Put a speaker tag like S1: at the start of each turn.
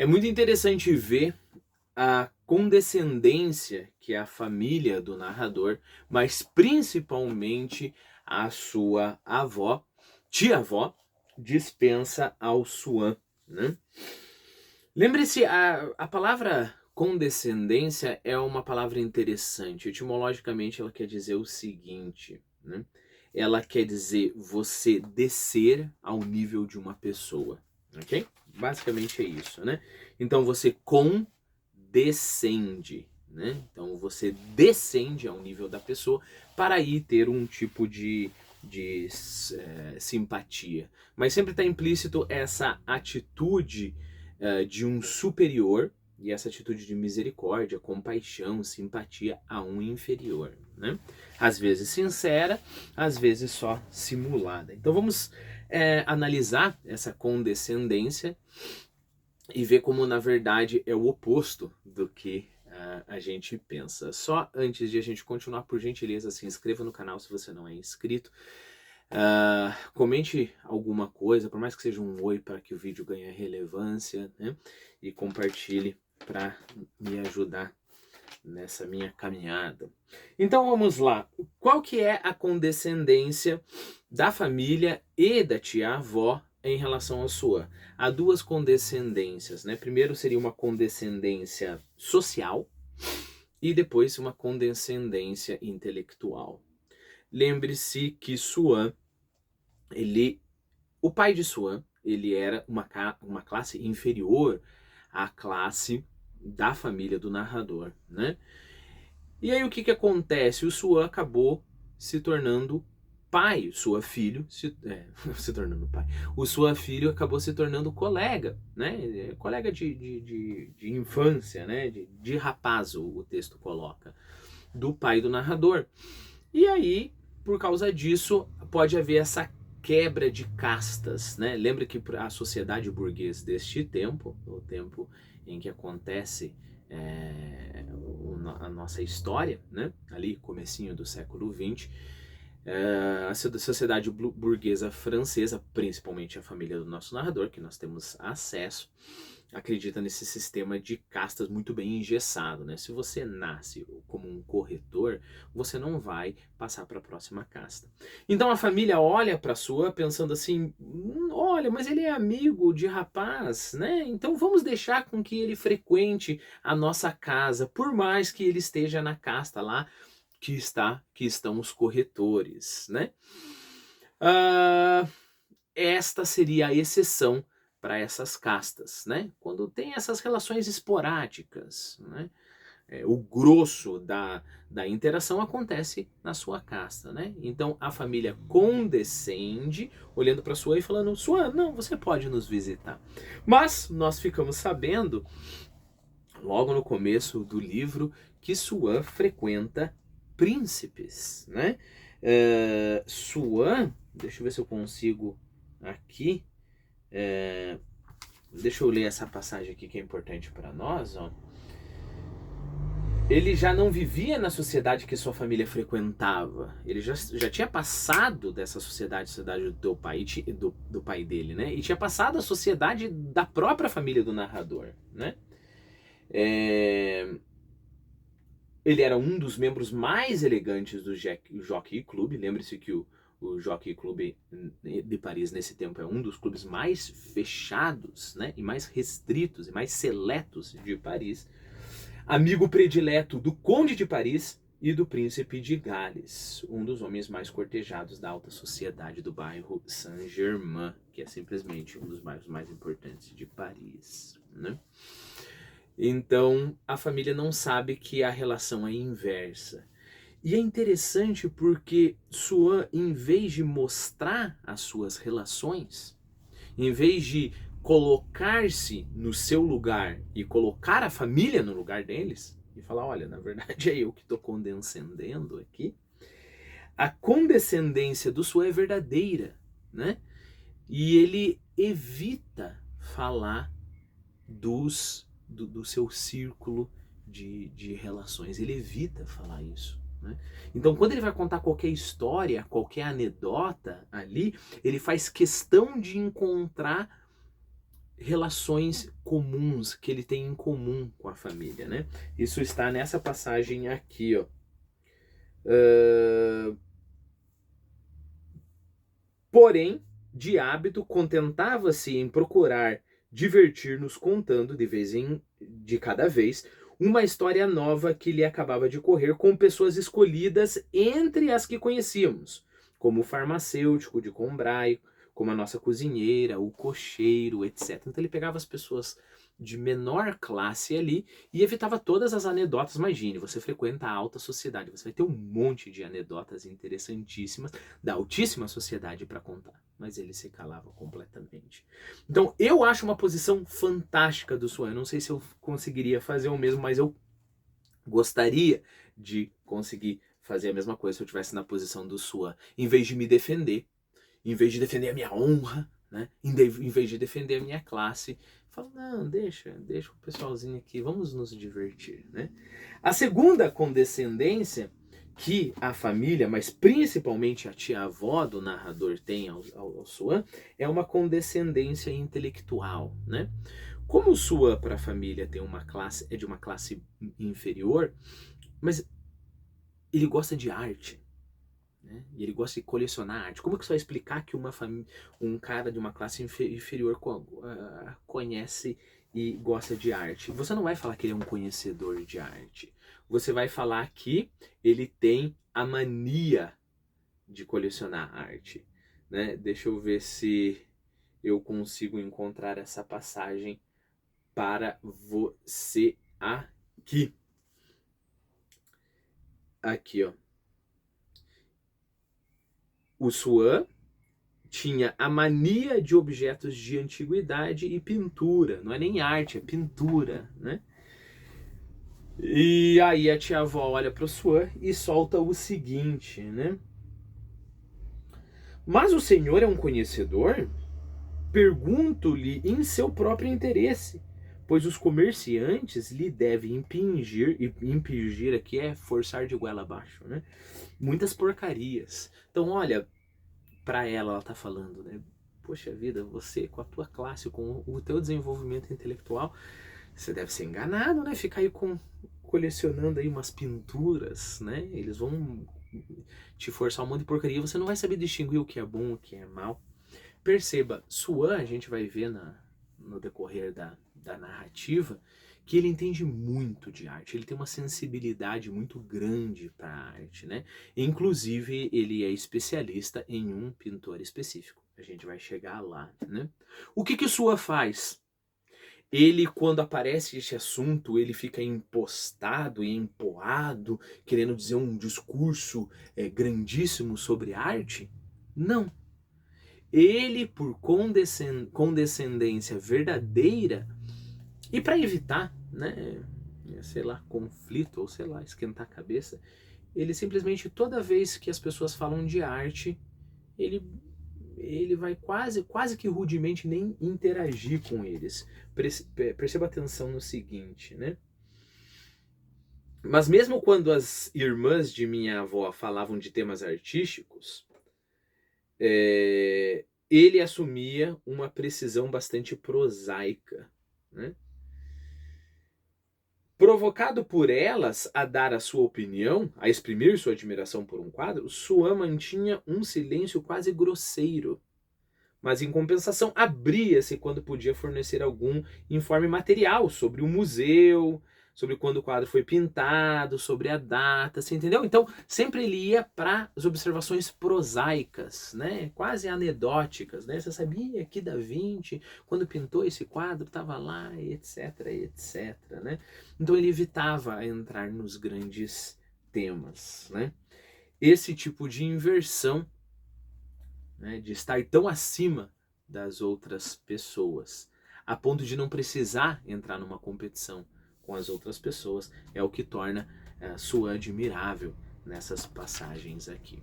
S1: É muito interessante ver a condescendência que a família do narrador, mas principalmente a sua avó, tia-avó, dispensa ao Suan, né? Lembre-se, a palavra condescendência é uma palavra interessante. Etimologicamente, ela quer dizer o seguinte, né? Ela quer dizer você descer ao nível de uma pessoa, ok? Basicamente é isso, né? Então você condescende, né? Então você descende ao nível da pessoa para aí ter um tipo de simpatia. Mas sempre está implícito essa atitude de um superior e essa atitude de misericórdia, compaixão, simpatia a um inferior, né? Às vezes sincera, às vezes só simulada. Então vamos analisar essa condescendência e ver como na verdade é o oposto do que a gente pensa. Só antes de a gente continuar, por gentileza, se inscreva no canal se você não é inscrito. Comente alguma coisa, por mais que seja um oi, para que o vídeo ganhe relevância, né? E compartilhe para me ajudar nessa minha caminhada. Então vamos lá. Qual que é a condescendência da família e da tia-avó em relação à sua? Há duas condescendências, né? Primeiro seria uma condescendência social e depois uma condescendência intelectual. Lembre-se que Suan, o pai de Suan, ele era uma classe inferior à classe da família do narrador, né? E aí o que acontece? O Suan acabou se tornando pai, sua filho se tornando pai. O sua filho acabou se tornando colega, né? Colega de infância, né? De rapaz, o texto coloca, do pai do narrador. E aí, por causa disso, pode haver essa quebra de castas, né? Lembra que a sociedade burguesa deste tempo, o tempo em que acontece a nossa história, né? Ali, comecinho do século XX, a sociedade burguesa francesa, principalmente a família do nosso narrador, que nós temos acesso, acredita nesse sistema de castas muito bem engessado, né? Se você nasce como um corretor, você não vai passar para a próxima casta. Então a família olha para a sua pensando assim, olha, mas ele é amigo de rapaz, né? Então vamos deixar com que ele frequente a nossa casa, por mais que ele esteja na casta lá que estão os corretores, né? Esta seria a exceção para essas castas, né? Quando tem essas relações esporádicas, né? O grosso da interação acontece na sua casta, né? Então a família condescende, olhando para Suan e falando: Suan, não, você pode nos visitar. Mas nós ficamos sabendo, logo no começo do livro, que Suan frequenta príncipes, né? Suan, deixa eu ver se eu consigo aqui. Deixa eu ler essa passagem aqui que é importante para nós, ó. Ele já não vivia na sociedade que sua família frequentava. Ele já tinha passado dessa sociedade do teu pai, do pai dele, né? E tinha passado a sociedade da própria família do narrador, né? Ele era um dos membros mais elegantes do Jockey Club. Lembre-se que o Jockey Club de Paris nesse tempo é um dos clubes mais fechados, né? E mais restritos e mais seletos de Paris. Amigo predileto do Conde de Paris e do Príncipe de Gales, um dos homens mais cortejados da alta sociedade do bairro Saint-Germain, que é simplesmente um dos bairros mais importantes de Paris, né? Então, a família não sabe que a relação é inversa. E é interessante porque Suan, em vez de mostrar as suas relações, em vez de colocar-se no seu lugar e colocar a família no lugar deles, e falar, olha, na verdade é eu que estou condescendendo aqui, a condescendência do Suan é verdadeira, né? E ele evita falar do seu círculo de relações, ele evita falar isso. Né? Então, quando ele vai contar qualquer história, qualquer anedota ali, ele faz questão de encontrar relações comuns que ele tem em comum com a família, né? Isso está nessa passagem aqui, ó. Porém, de hábito, contentava-se em procurar divertir-nos contando, de cada vez, uma história nova que lhe acabava de ocorrer com pessoas escolhidas entre as que conhecíamos, como o farmacêutico de Combray, como a nossa cozinheira, o cocheiro, etc. Então ele pegava as pessoas de menor classe ali e evitava todas as anedotas. Imagine, você frequenta a alta sociedade, você vai ter um monte de anedotas interessantíssimas da altíssima sociedade para contar, mas ele se calava completamente. Então eu acho uma posição fantástica do Swan. Eu não sei se eu conseguiria fazer o mesmo, mas eu gostaria de conseguir fazer a mesma coisa se eu estivesse na posição do Swan. Em vez de me defender, em vez de defender a minha honra, né? Em vez de defender a minha classe, falo, não, deixa o pessoalzinho aqui, vamos nos divertir, né? A segunda condescendência que a família, mas principalmente a tia-avó do narrador tem ao Swan, é uma condescendência intelectual, né? Como o Swan para a família tem uma classe, é de uma classe inferior, mas ele gosta de arte, né? E ele gosta de colecionar arte. Como que você vai explicar que um cara de uma classe inferior conhece e gosta de arte? Você não vai falar que ele é um conhecedor de arte. Você vai falar que ele tem a mania de colecionar arte, né? Deixa eu ver se eu consigo encontrar essa passagem para você aqui. Aqui, ó. O Swan tinha a mania de objetos de antiguidade e pintura. Não é nem arte, é pintura, né? E aí a tia-avó olha para o Swan e solta o seguinte, né? Mas o senhor é um conhecedor? Pergunto-lhe em seu próprio interesse, pois os comerciantes lhe devem impingir aqui é forçar de goela abaixo, né? Muitas porcarias. Então, olha, para ela tá falando, né? Poxa vida, você com a tua classe, com o teu desenvolvimento intelectual, você deve ser enganado, né? Ficar aí colecionando aí umas pinturas, né? Eles vão te forçar um monte de porcaria, você não vai saber distinguir o que é bom, o que é mal. Perceba, Swan, a gente vai ver no decorrer da narrativa, que ele entende muito de arte, ele tem uma sensibilidade muito grande para a arte, né? Inclusive, ele é especialista em um pintor específico. A gente vai chegar lá, né? O que o Swan faz? Ele, quando aparece esse assunto, ele fica impostado e empoado, querendo dizer um discurso grandíssimo sobre arte? Não. Ele, por condescendência verdadeira, e para evitar, né, sei lá, conflito, ou sei lá, esquentar a cabeça, ele simplesmente, toda vez que as pessoas falam de arte, ele vai quase que rudemente nem interagir com eles. Perceba atenção no seguinte, né? Mas mesmo quando as irmãs de minha avó falavam de temas artísticos, ele assumia uma precisão bastante prosaica, né? Provocado por elas a dar a sua opinião, a exprimir sua admiração por um quadro, Swan mantinha um silêncio quase grosseiro, mas em compensação abria-se quando podia fornecer algum informe material sobre o museu, sobre quando o quadro foi pintado, sobre a data, você entendeu? Então sempre ele ia para as observações prosaicas, né? Quase anedóticas, né? Você sabia que Da Vinci, quando pintou esse quadro, estava lá, etc, etc, né? Então ele evitava entrar nos grandes temas, né? Esse tipo de inversão, né, de estar tão acima das outras pessoas, a ponto de não precisar entrar numa competição com as outras pessoas, é o que torna Swan admirável nessas passagens aqui.